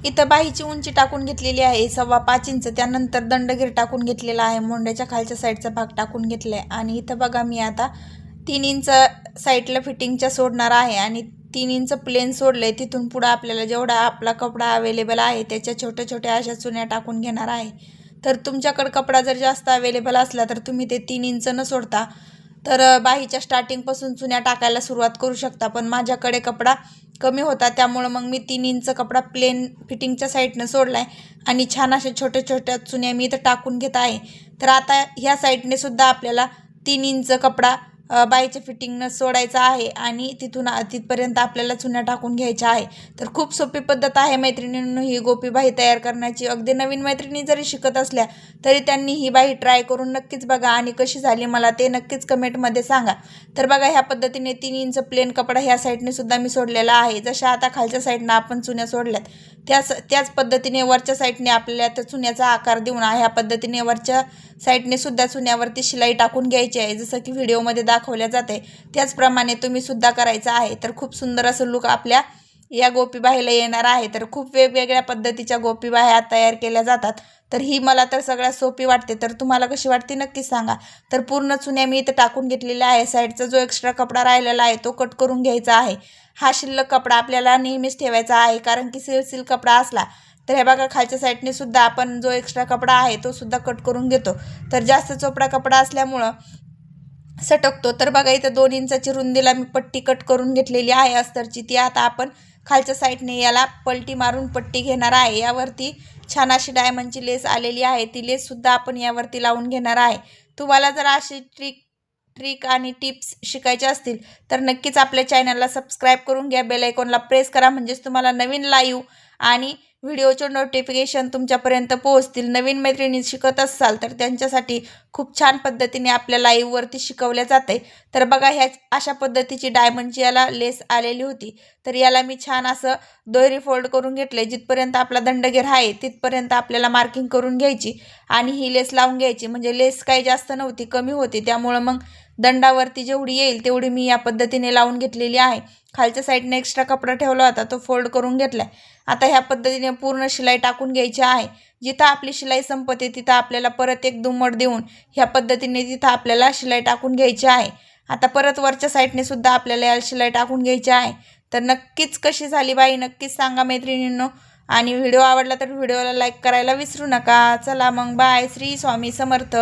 इथं बाहीची उंची टाकून घेतलेली आहे 5.25 इंच. त्यानंतर दंडगीर टाकून घेतलेला आहे, मोंड्याच्या खालच्या साईडचा भाग टाकून घेतला आहे. आणि इथं बघा मी आता 3 इंच साईडला फिटिंगच्या सोडणार आहे आणि 3 इंच प्लेन सोडले. तिथून पुढं आपल्याला जेवढा आपला कपडा अवेलेबल आहे त्याच्या छोट्या छोट्या अशा चुन्या टाकून घेणार आहे. तर तुमच्याकडे कपडा जर जास्त अवेलेबल असला तर तुम्ही ते 3 इंच न सोडता तर बाहीच्या स्टार्टिंगपासून चुन्या टाकायला सुरुवात करू शकता. पण माझ्याकडे कपडा कमी होता त्यामुळं मग मी 3 इंच कपडा प्लेन फिटिंगच्या साईडनं सोडला आहे आणि छान अशा छोट्या छोट्या चुन्या मी इथं टाकून घेत आहे. तर आता ह्या साईडने सुद्धा आपल्याला 3 इंच कपडा बाहीच्या फिटिंगनं सोडायचा आहे आणि तिथपर्यंत आपल्याला चुन्या टाकून घ्यायच्या आहे. तर खूप सोपी पद्धत आहे मैत्रिणींनो ही गोपी बाही तयार करण्याची. अगदी नवीन मैत्रिणी जरी शिकत असल्या तरी त्यांनी ही बाही ट्राय करून नक्कीच बघा आणि कशी झाली मला ते नक्कीच कमेंटमध्ये सांगा. तर बघा ह्या पद्धतीने 3 इंच प्लेन कपडा ह्या साईडने सुद्धा मी सोडलेला आहे. जशा आता खालच्या साईडनं आपण चुन्या सोडल्यात त्याच पद्धतीने वरच्या साईडने आपल्याला त्या चुन्याचा आकार देऊन ह्या पद्धतीने वरच्या साईडने सुद्धा चुन्यावरती शिलाई टाकून घ्यायची आहे. जसं की व्हिडिओमध्ये दाखवल्या जाते त्याचप्रमाणे तुम्ही सुद्धा करायचं आहे. तर खूप सुंदर असं लुक आपल्या या गोपी बाहीला येणार आहे. तर खूप वेगवेगळ्या पद्धतीच्या गोपी बाह्या तयार केल्या जातात. तर ही मला तर सगळ्यात सोपी वाटते. तर तुम्हाला कशी वाटते नक्कीच सांगा. तर पूर्ण चुन्या मी इथं टाकून घेतलेल्या आहे. साईडचा जो एक्स्ट्रा कपडा राहिलेला आहे तो कट करून घ्यायचा आहे. हा शिल्लक कपडा आपल्याला नेहमीच ठेवायचा आहे कारण की सिल्क कपडा असला तर हे बघा खालच्या साईडने सुद्धा आपण जो एक्स्ट्रा कपडा आहे तो सुद्धा कट करून घेतो. तर जास्त चोपडा कपडा असल्यामुळं सटकतो. तर बघा इथं 2 इंचाची रुंदीला मी पट्टी कट करून घेतलेली आहे अस्तरची. ती आता आपण खालच्या साईडने याला पलटी मारून पट्टी घेणार आहे. यावरती छान अशी डायमंडची लेस आलेली आहे. ती लेससुद्धा आपण यावरती लावून घेणार आहे. तुम्हाला जर अशी ट्रिक आणि टिप्स शिकायचे असतील तर नक्कीच आपल्या चॅनलला सबस्क्राईब करून घ्या. बेल आयकॉनला प्रेस करा म्हणजेच तुम्हाला नवीन लाईव्ह आणि व्हिडिओचे नोटिफिकेशन तुमच्यापर्यंत पोहोचतील. नवीन मैत्रिणी शिकत असाल तर त्यांच्यासाठी खूप छान पद्धतीने आपल्या लाईव्हवरती शिकवल्या जाते. तर बघा अशा पद्धतीची डायमंडची याला लेस आलेली होती. तर याला मी छान असं दोरी फोल्ड करून घेतले. जिथपर्यंत आपला दंडगेर आहे तिथपर्यंत आपल्याला मार्किंग करून घ्यायची आणि ही लेस लावून घ्यायची. म्हणजे लेस काही जास्त नव्हती, कमी होती. त्यामुळं मग दंडावरती जेवढी येईल तेवढी मी या पद्धतीने लावून घेतलेली आहे. खालच्या साईडने एक्स्ट्रा कपडा ठेवला होता तो फोल्ड करून घेतला. आता ह्या पद्धतीने पूर्ण शिलाई टाकून घ्यायची आहे. जिथं आपली शिलाई संपते तिथं आपल्याला परत एक दुमड देऊन ह्या पद्धतीने तिथं आपल्याला शिलाई टाकून घ्यायची आहे. आता परत वरच्या साईडने सुद्धा आपल्याला याला शिलाई टाकून घ्यायची आहे. तर नक्कीच कशी झाली बाई नक्कीच सांगा मैत्रिणींनो. आणि व्हिडिओ आवडला तर व्हिडिओला लाईक करायला विसरू नका. चला मग बाय. श्री स्वामी समर्थ.